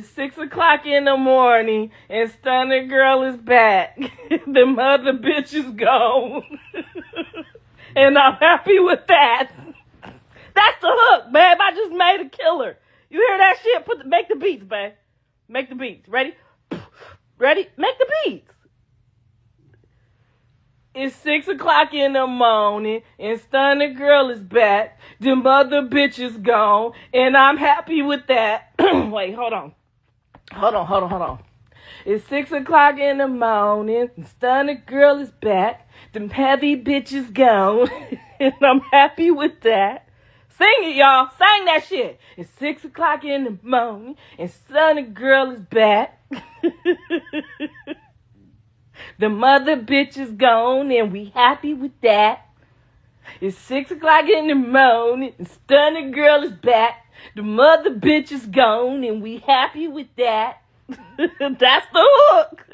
It's 6 o'clock in the morning and Stunna girl is back. The mother bitch is gone. And I'm happy with that. That's the hook, babe. I just made a killer. You hear that shit? Make the beats, babe. Make the beats. Ready? Ready? Make the beats. It's 6 o'clock in the morning and Stunna girl is back. The mother bitch is gone. And I'm happy with that. Wait, hold on. Hold on. It's 6 o'clock in the morning and Stunna girl is back. Them heavy bitches gone. And I'm happy with that. Sing it, y'all. Sing that shit. It's 6 o'clock in the morning and Stunna girl is back. The mother bitch is gone and we happy with that. It's 6 o'clock in the morning and Stunna girl is back. The mother bitch is gone and we happy with that. That's the hook.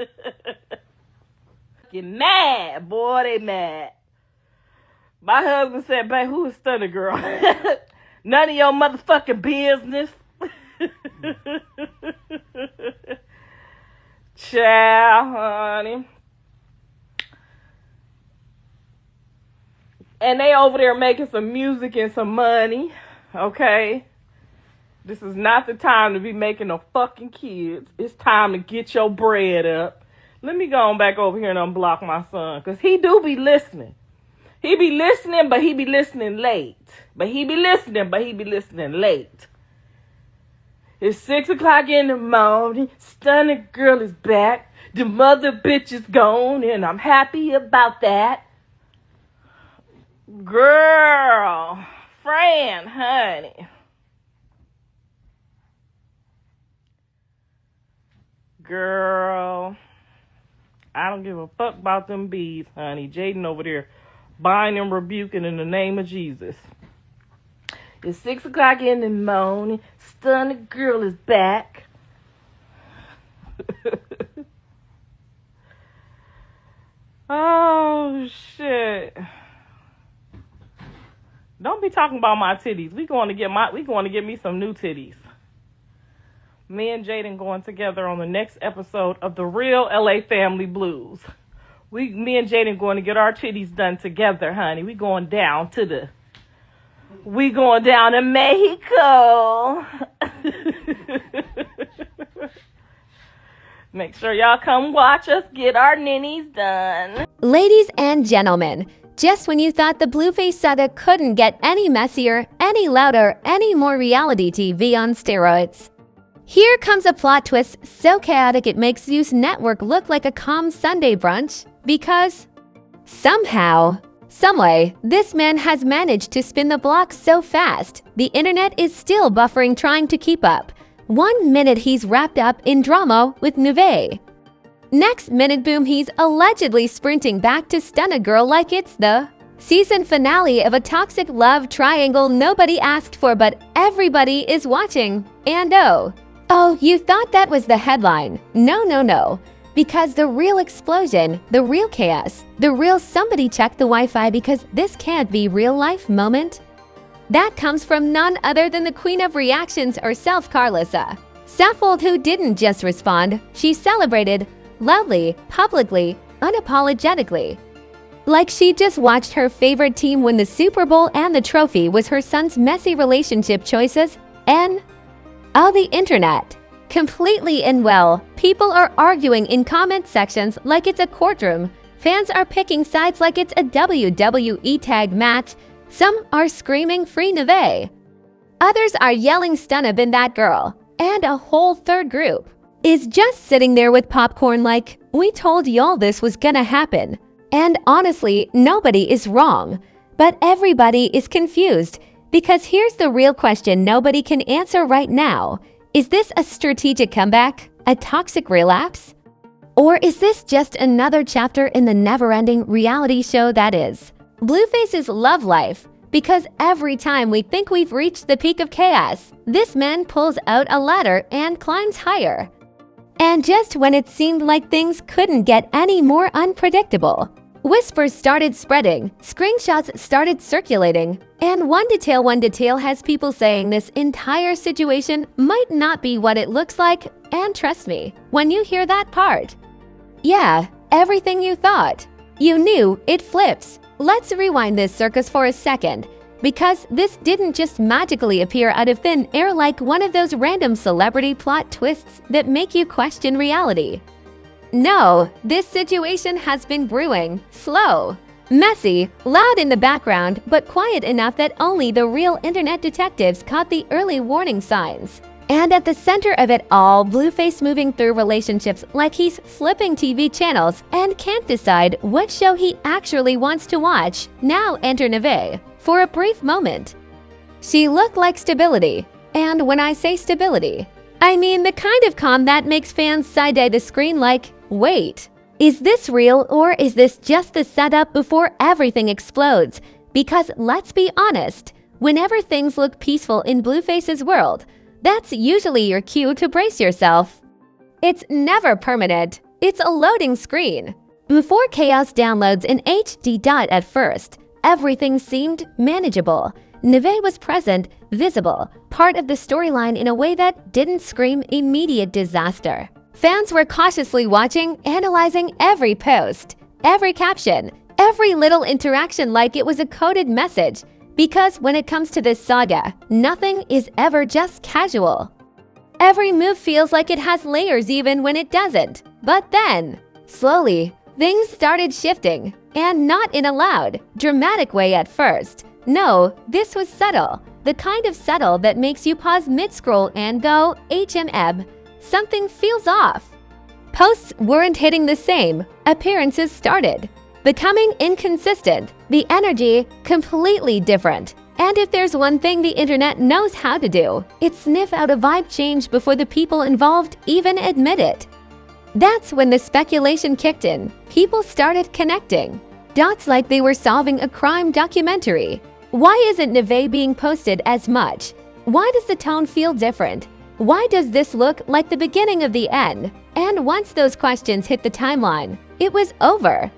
Fucking mad, boy, they mad. My husband said, babe, who is Stunna girl? None of your motherfucking business. Ciao, honey. And they over there making some music and some money, okay? This is not the time to be making no fucking kids. It's time to get your bread up. Let me go on back over here and unblock my son, because he do be listening. He be listening, but he be listening late. Late. It's 6 o'clock in the morning. Stunna girl is back. The mother bitch is gone, and I'm happy about that. Girl, Fran, honey. Girl, I don't give a fuck about them bees, honey. Jaden over there buying and rebuking in the name of Jesus. It's 6 o'clock in the morning. Stunna girl is back. Oh, shit. Don't be talking about my titties. We going to get me some new titties. Me and Jaden going together on the next episode of The Real LA Family Blues. Me and Jaden going to get our titties done together, honey. We going down to Mexico. Make sure y'all come watch us get our ninnies done. Ladies and gentlemen, just when you thought the Blueface saga couldn't get any messier, any louder, any more reality TV on steroids, here comes a plot twist so chaotic it makes Zeus Network look like a calm Sunday brunch because somehow, someway, this man has managed to spin the block so fast, the internet is still buffering trying to keep up. 1 minute he's wrapped up in drama with Nevaeh. Next minute, boom, he's allegedly sprinting back to Stunna girl like it's the season finale of a toxic love triangle nobody asked for but everybody is watching. And oh, you thought that was the headline. No. Because the real explosion, the real chaos, the real somebody check the Wi-Fi because this can't be real life moment, that comes from none other than the queen of reactions herself, Karlissa. Saffold, who didn't just respond, she celebrated loudly, publicly, unapologetically. Like she just watched her favorite team win the Super Bowl and the trophy was her son's messy relationship choices and all the internet. Completely unwell, people are arguing in comment sections like it's a courtroom. Fans are picking sides like it's a WWE tag match. Some are screaming free Nevaeh. Others are yelling Stunna been that girl. And a whole third group is just sitting there with popcorn like, we told y'all this was gonna happen. And honestly, nobody is wrong. But everybody is confused. Because here's the real question nobody can answer right now. Is this a strategic comeback? A toxic relapse? Or is this just another chapter in the never-ending reality show that is Blueface's love life? Because every time we think we've reached the peak of chaos, this man pulls out a ladder and climbs higher. And just when it seemed like things couldn't get any more unpredictable, Whispers started spreading, screenshots started circulating, and one detail has people saying this entire situation might not be what it looks like, and trust me, when you hear that part. Yeah, everything you thought. You knew it flips. Let's rewind this circus for a second, because this didn't just magically appear out of thin air like one of those random celebrity plot twists that make you question reality. No, this situation has been brewing, slow, messy, loud in the background, but quiet enough that only the real internet detectives caught the early warning signs. And at the center of it all, Blueface moving through relationships like he's flipping TV channels and can't decide what show he actually wants to watch. Now enter Nevaeh for a brief moment. She looked like stability, and when I say stability, I mean the kind of calm that makes fans side-eye the screen like, wait, is this real or is this just the setup before everything explodes? Because let's be honest, whenever things look peaceful in Blueface's world, that's usually your cue to brace yourself. It's never permanent. It's a loading screen. Before chaos downloads in HD. At first, everything seemed manageable. Nevaeh was present, visible, part of the storyline in a way that didn't scream immediate disaster. Fans were cautiously watching, analyzing every post, every caption, every little interaction like it was a coded message. Because when it comes to this saga, nothing is ever just casual. Every move feels like it has layers even when it doesn't. But then, slowly, things started shifting, and not in a loud, dramatic way at first. No, this was subtle, the kind of subtle that makes you pause mid-scroll and go, HMM, something feels off. Posts weren't hitting the same, appearances started becoming inconsistent, the energy completely different. And if there's one thing the internet knows how to do, it's sniff out a vibe change before the people involved even admit it. That's when the speculation kicked in. People started connecting dots like they were solving a crime documentary. Why isn't Nevaeh being posted as much? Why does the tone feel different? Why does this look like the beginning of the end? And once those questions hit the timeline, it was over.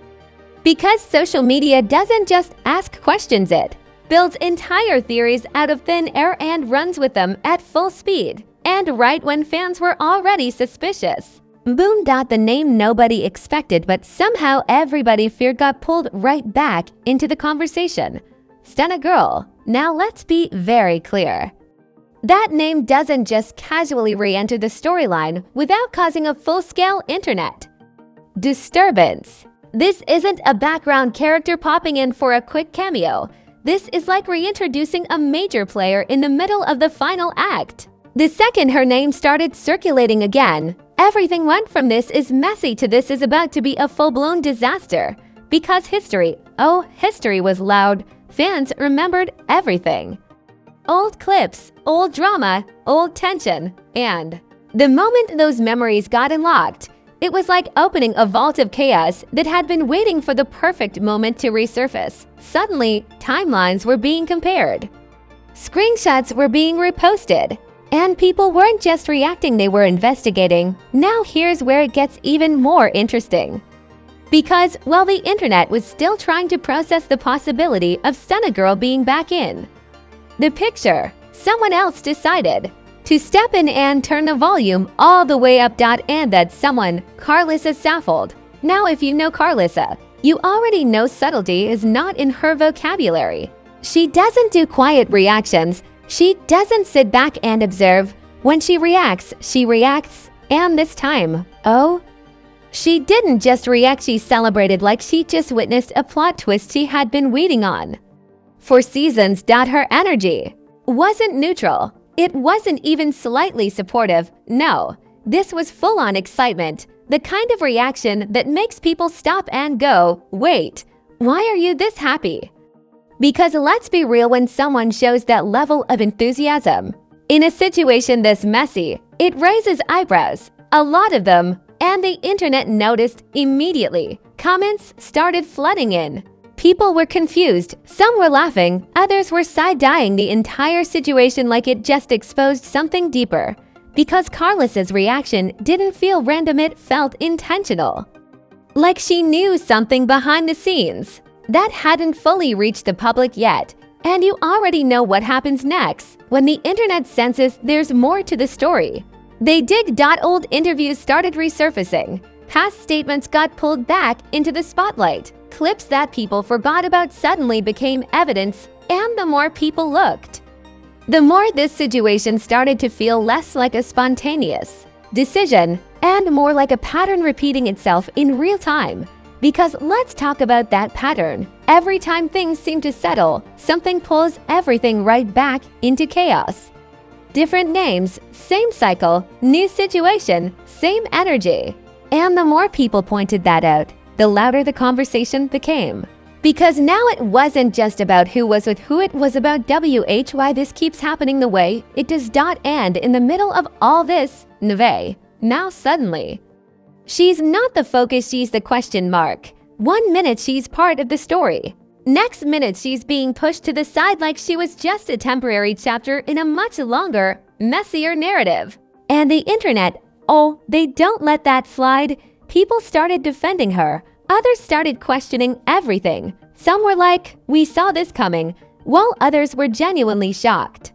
Because social media doesn't just ask questions, it builds entire theories out of thin air and runs with them at full speed. And right when fans were already suspicious. Boom. The name nobody expected, but somehow everybody feared got pulled right back into the conversation. Stunna girl. Now let's be very clear. That name doesn't just casually re-enter the storyline without causing a full-scale internet disturbance. This isn't a background character popping in for a quick cameo. This is like reintroducing a major player in the middle of the final act. The second her name started circulating again, everything went from this is messy to this is about to be a full-blown disaster. Because history was loud. Fans remembered everything. Old clips, old drama, old tension, and the moment those memories got unlocked, it was like opening a vault of chaos that had been waiting for the perfect moment to resurface. Suddenly, timelines were being compared. Screenshots were being reposted. And people weren't just reacting, they were investigating. Now here's where it gets even more interesting. Because while the internet was still trying to process the possibility of Stunna Girl being back in the picture, someone else decided to step in and turn the volume all the way up. And that someone, Karlissa Saffold. Now if you know Karlissa, you already know subtlety is not in her vocabulary. She doesn't do quiet reactions. She doesn't sit back and observe. When she reacts, and this time, she didn't just react, she celebrated like she just witnessed a plot twist she had been waiting on for seasons. Her energy wasn't neutral. It wasn't even slightly supportive. No, this was full-on excitement, the kind of reaction that makes people stop and go, wait, why are you this happy? Because let's be real, when someone shows that level of enthusiasm in a situation this messy, it raises eyebrows, a lot of them, and the internet noticed immediately. Comments started flooding in. People were confused, some were laughing, others were side-eyeing the entire situation like it just exposed something deeper. Because Karlissa's reaction didn't feel random, it felt intentional. Like she knew something behind the scenes that hadn't fully reached the public yet. And you already know what happens next when the internet senses there's more to the story. They dig. Old interviews started resurfacing. Past statements got pulled back into the spotlight. Clips that people forgot about suddenly became evidence, and the more people looked, the more this situation started to feel less like a spontaneous decision and more like a pattern repeating itself in real time. Because let's talk about that pattern. Every time things seem to settle, something pulls everything right back into chaos. Different names, same cycle, new situation, same energy. And the more people pointed that out, the louder the conversation became. Because now it wasn't just about who was with who, it was about why this keeps happening the way it does. And in the middle of all this, Nevaeh, now suddenly, she's not the focus, she's the question mark. 1 minute she's part of the story. Next minute she's being pushed to the side like she was just a temporary chapter in a much longer, messier narrative. And the internet, oh, they don't let that slide. People started defending her. Others started questioning everything. Some were like, we saw this coming, while others were genuinely shocked.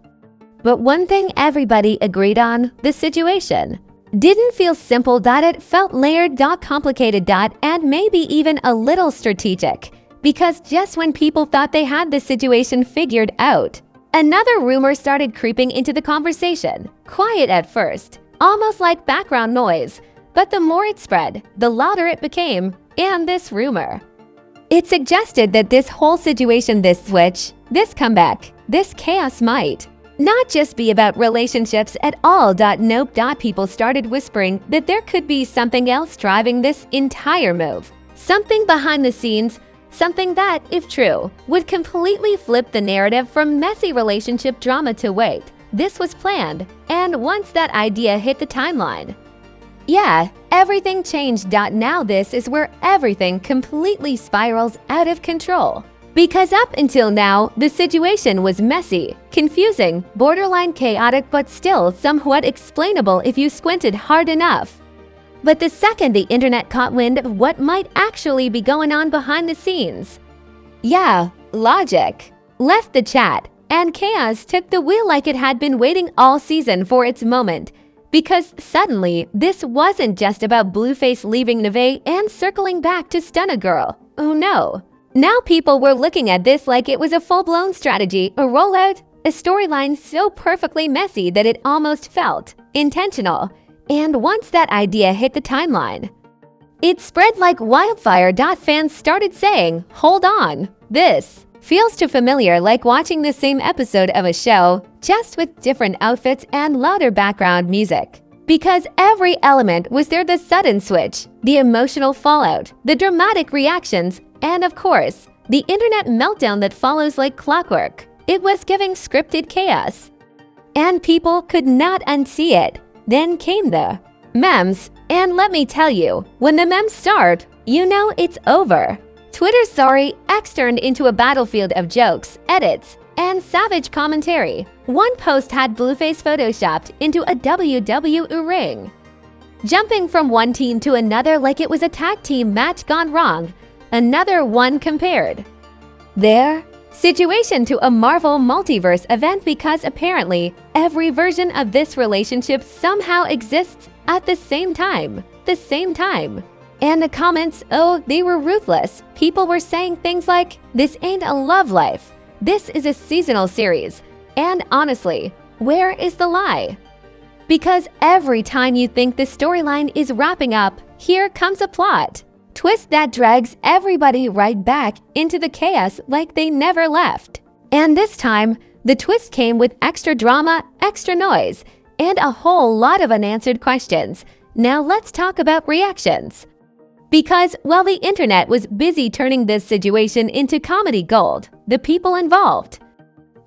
But one thing everybody agreed on, the situation didn't feel simple. It felt layered, complicated, and maybe even a little strategic. Because just when people thought they had the situation figured out, another rumor started creeping into the conversation. Quiet at first, almost like background noise. But the more it spread, the louder it became. And this rumor, it suggested that this whole situation, this switch, this comeback, this chaos might not just be about relationships at all. Nope. People started whispering that there could be something else driving this entire move. Something behind the scenes, something that, if true, would completely flip the narrative from messy relationship drama to wait, this was planned. And once that idea hit the timeline, yeah, everything changed. Now this is where everything completely spirals out of control. Because up until now, the situation was messy, confusing, borderline chaotic, but still somewhat explainable if you squinted hard enough. But the second the internet caught wind of what might actually be going on behind the scenes, yeah, logic left the chat, and chaos took the wheel like it had been waiting all season for its moment. Because suddenly, this wasn't just about Blueface leaving Nevaeh and circling back to Stunna girl. Oh no. Now people were looking at this like it was a full-blown strategy, a rollout, a storyline so perfectly messy that it almost felt intentional. And once that idea hit the timeline, it spread like wildfire. Fans started saying, hold on, this feels too familiar, like watching the same episode of a show, just with different outfits and louder background music. Because every element was there: the sudden switch, the emotional fallout, the dramatic reactions, and of course, the internet meltdown that follows like clockwork. It was giving scripted chaos. And people could not unsee it. Then came the memes, and let me tell you, when the memes start, you know it's over. Twitter's sorry X turned into a battlefield of jokes, edits, and savage commentary. One post had Blueface photoshopped into a WWE ring, jumping from one team to another like it was a tag team match gone wrong. Another one compared their situation to a Marvel multiverse event, because apparently every version of this relationship somehow exists at the same time. And the comments, oh, they were ruthless. People were saying things like, this ain't a love life. This is a seasonal series. And honestly, where is the lie? Because every time you think the storyline is wrapping up, here comes a plot twist that drags everybody right back into the chaos like they never left. And this time, the twist came with extra drama, extra noise, and a whole lot of unanswered questions. Now let's talk about reactions. Because while the internet was busy turning this situation into comedy gold, the people involved,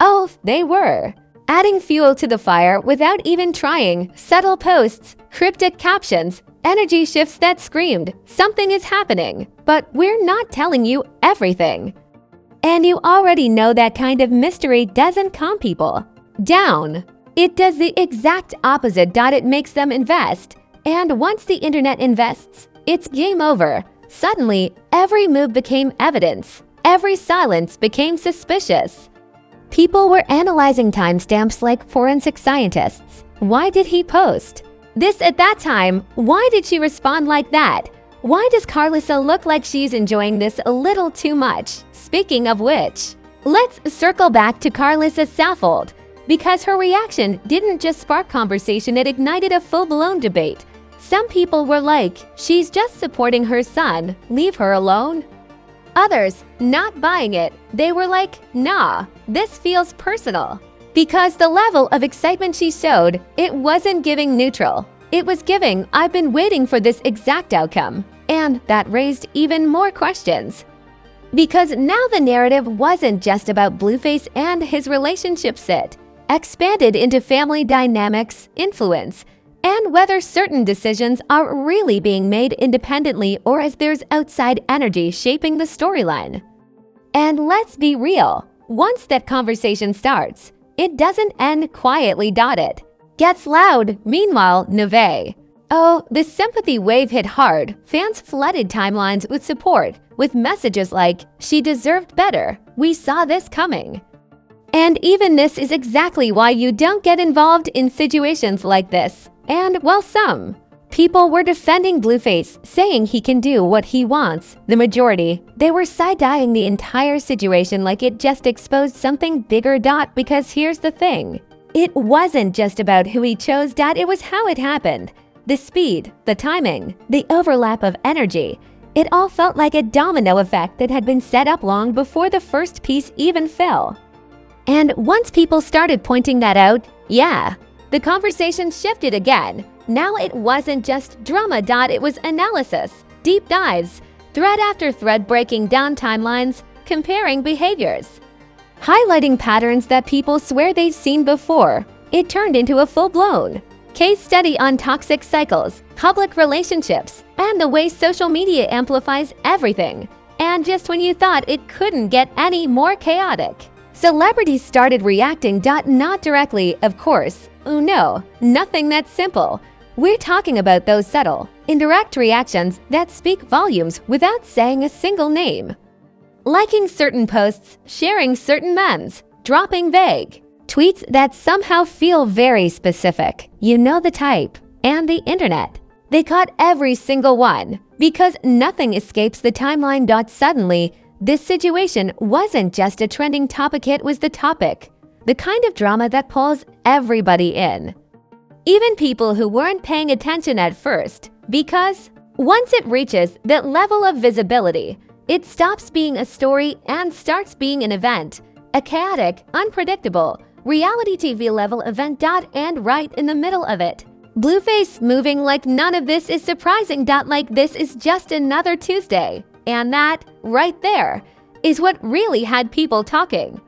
oh, they were adding fuel to the fire without even trying. Subtle posts, cryptic captions, energy shifts that screamed, something is happening, but we're not telling you everything. And you already know that kind of mystery doesn't calm people down. It does the exact opposite. It makes them invest. And once the internet invests, it's game over. Suddenly, every move became evidence. Every silence became suspicious. People were analyzing timestamps like forensic scientists. Why did he post this at that time? Why did she respond like that? Why does Karlissa look like she's enjoying this a little too much? Speaking of which, let's circle back to Karlissa's scaffold, because her reaction didn't just spark conversation, it ignited a full-blown debate. Some people were like, she's just supporting her son, leave her alone. Others, not buying it, they were like, nah, this feels personal. Because the level of excitement she showed, it wasn't giving neutral. It was giving, I've been waiting for this exact outcome. And that raised even more questions. Because now the narrative wasn't just about Blueface and his relationship set, expanded into family dynamics, influence, and whether certain decisions are really being made independently or if there's outside energy shaping the storyline. And let's be real, once that conversation starts, it doesn't end quietly. It gets loud. Meanwhile, Nevaeh. Oh, the sympathy wave hit hard. Fans flooded timelines with support, with messages like, she deserved better, we saw this coming. And even this is exactly why you don't get involved in situations like this. And while some people were defending Blueface, saying he can do what he wants, the majority, they were side-eyeing the entire situation like it just exposed something bigger. Because here's the thing. It wasn't just about who he chose. It was how it happened. The speed, the timing, the overlap of energy. It all felt like a domino effect that had been set up long before the first piece even fell. And once people started pointing that out, yeah, the conversation shifted again. Now it wasn't just drama. It was analysis, deep dives, thread after thread, breaking down timelines, comparing behaviors, highlighting patterns that people swear they've seen before. It turned into a full-blown case study on toxic cycles, public relationships, and the way social media amplifies everything. And just when you thought it couldn't get any more chaotic, celebrities started reacting. Not directly, of course. Oh no, nothing that simple. We're talking about those subtle, indirect reactions that speak volumes without saying a single name. Liking certain posts, sharing certain memes, dropping vague tweets that somehow feel very specific. You know the type. And the internet. They caught every single one. Because nothing escapes the timeline. Suddenly, this situation wasn't just a trending topic, it was the topic. The kind of drama that pulls everybody in. Even people who weren't paying attention at first. Because once it reaches that level of visibility, it stops being a story and starts being an event. A chaotic, unpredictable, reality TV level event. And right in the middle of it, Blueface moving like none of this is surprising. Like this is just another Tuesday. And that, right there, is what really had people talking.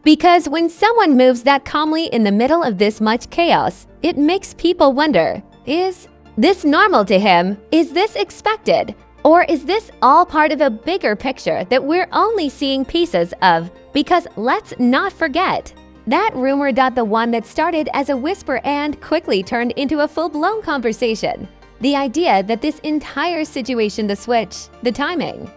Because when someone moves that calmly in the middle of this much chaos, it makes people wonder, is this normal to him? Is this expected? Or is this all part of a bigger picture that we're only seeing pieces of? Because let's not forget, that rumor. The one that started as a whisper and quickly turned into a full-blown conversation. The idea that this entire situation, the switch, the timing,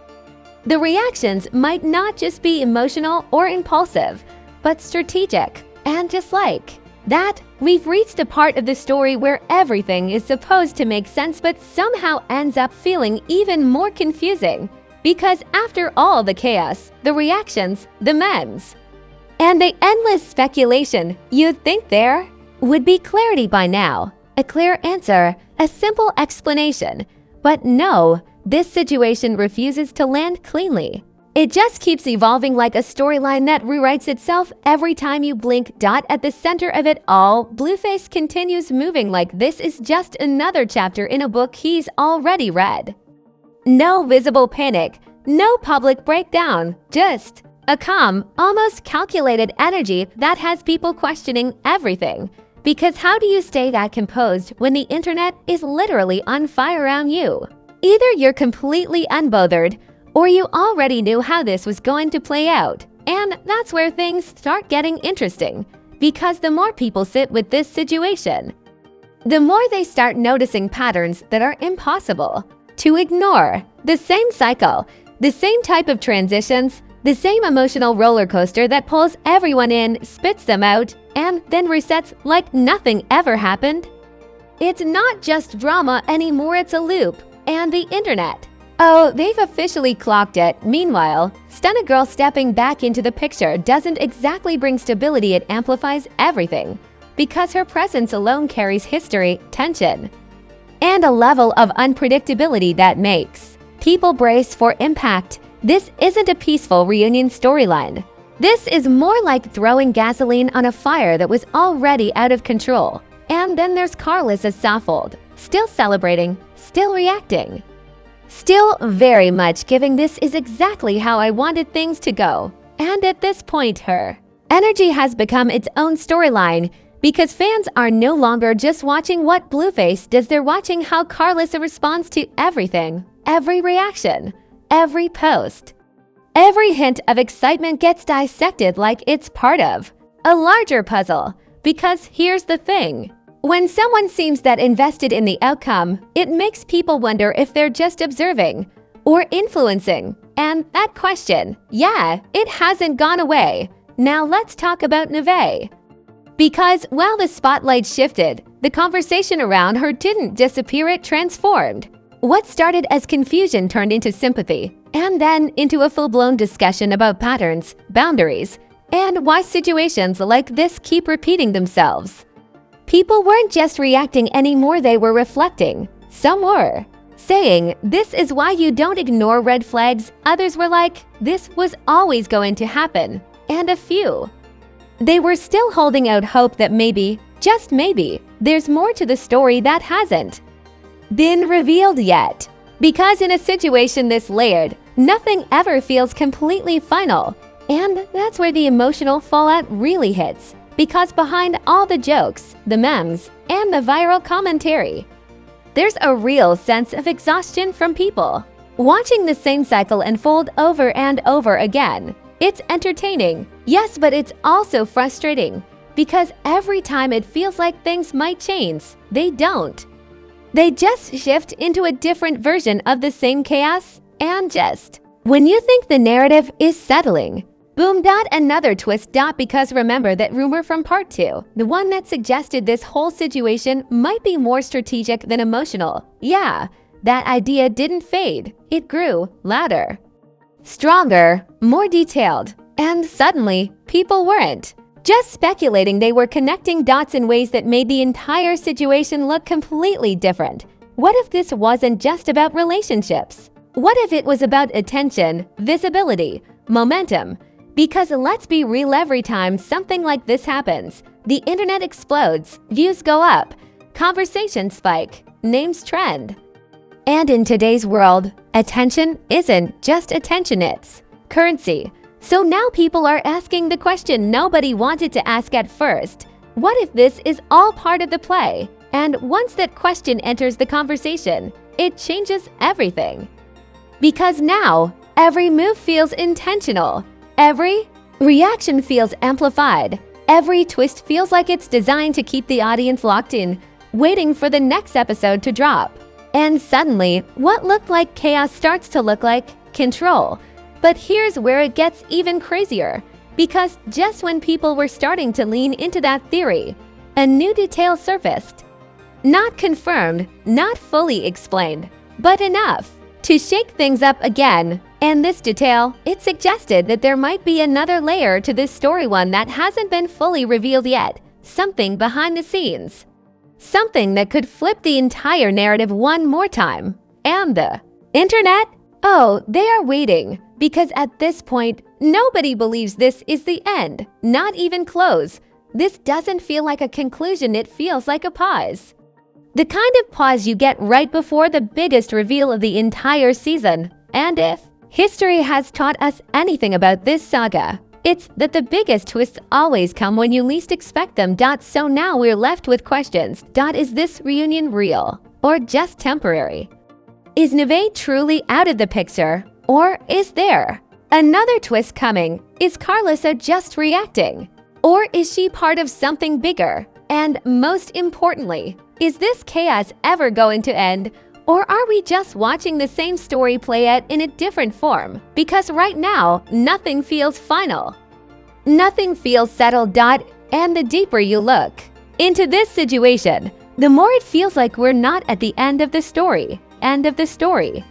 the reactions might not just be emotional or impulsive, but strategic. And just like that, we've reached a part of the story where everything is supposed to make sense but somehow ends up feeling even more confusing. Because after all the chaos, the reactions, the memes, and the endless speculation, you'd think there would be clarity by now. A clear answer, a simple explanation. But no, this situation refuses to land cleanly. It just keeps evolving like a storyline that rewrites itself every time you blink. At the center of it all, Blueface continues moving like this is just another chapter in a book he's already read. No visible panic, no public breakdown, just a calm, almost calculated energy that has people questioning everything. Because how do you stay that composed when the internet is literally on fire around you? Either you're completely unbothered, or you already knew how this was going to play out. And that's where things start getting interesting. Because the more people sit with this situation, the more they start noticing patterns that are impossible to ignore. The same cycle, the same type of transitions, the same emotional roller coaster that pulls everyone in, spits them out, and then resets like nothing ever happened. It's not just drama anymore, it's a loop. And the internet. Oh, they've officially clocked it. Meanwhile, Stunna Girl stepping back into the picture doesn't exactly bring stability, it amplifies everything. Because her presence alone carries history, tension, and a level of unpredictability that makes people brace for impact. This isn't a peaceful reunion storyline. This is more like throwing gasoline on a fire that was already out of control. And then there's Karlissa Saffold, still celebrating, still reacting. Still very much giving this is exactly how I wanted things to go. And at this point her energy has become its own storyline because fans are no longer just watching what Blueface does, they're watching how Karlissa responds to everything. Every reaction, every post, every hint of excitement gets dissected like it's part of a larger puzzle. Because here's the thing. When someone seems that invested in the outcome, it makes people wonder if they're just observing or influencing. And that question, yeah, it hasn't gone away. Now let's talk about Nevaeh. Because while the spotlight shifted, the conversation around her didn't disappear, it transformed. What started as confusion turned into sympathy, and then into a full-blown discussion about patterns, boundaries, and why situations like this keep repeating themselves. People weren't just reacting anymore, they were reflecting. Some were saying, "This is why you don't ignore red flags." Others were like, "This was always going to happen." And a few, they were still holding out hope that maybe, just maybe, there's more to the story that hasn't been revealed yet. Because in a situation this layered, nothing ever feels completely final. And that's where the emotional fallout really hits. Because behind all the jokes, the memes, and the viral commentary, there's a real sense of exhaustion from people. Watching the same cycle unfold over and over again. It's entertaining, yes, but it's also frustrating. Because every time it feels like things might change, they don't. They just shift into a different version of the same chaos. And just when you think the narrative is settling, boom, another twist. Because remember that rumor from part 2, the one that suggested this whole situation might be more strategic than emotional. Yeah, that idea didn't fade. It grew louder, stronger, more detailed. And suddenly, people weren't just speculating, they were connecting dots in ways that made the entire situation look completely different. What if this wasn't just about relationships? What if it was about attention, visibility, momentum? Because let's be real, every time something like this happens, the internet explodes, views go up, conversations spike, names trend. And in today's world, attention isn't just attention, it's currency. So now people are asking the question nobody wanted to ask at first. What if this is all part of the play? And once that question enters the conversation, it changes everything. Because now, every move feels intentional. Every reaction feels amplified. Every twist feels like it's designed to keep the audience locked in, waiting for the next episode to drop. And suddenly, what looked like chaos starts to look like control. But here's where it gets even crazier. Because just when people were starting to lean into that theory, a new detail surfaced. Not confirmed, not fully explained, but enough to shake things up again. And this detail, it suggested that there might be another layer to this story, one that hasn't been fully revealed yet. Something behind the scenes. Something that could flip the entire narrative one more time. And the internet? Oh, they are waiting. Because at this point, nobody believes this is the end. Not even close. This doesn't feel like a conclusion, it feels like a pause. The kind of pause you get right before the biggest reveal of the entire season. And if history has taught us anything about this saga, it's that the biggest twists always come when you least expect them. So now we're left with questions. Is this reunion real or just temporary? Is Nevaeh truly out of the picture, or is there another twist coming? Is Karlissa just reacting, or is she part of something bigger? And most importantly, is this chaos ever going to end, Or are we just watching the same story play out in a different form? Because right now, nothing feels final. Nothing feels settled. And the deeper you look into this situation, the more it feels like we're not at the end of the story. End of the story.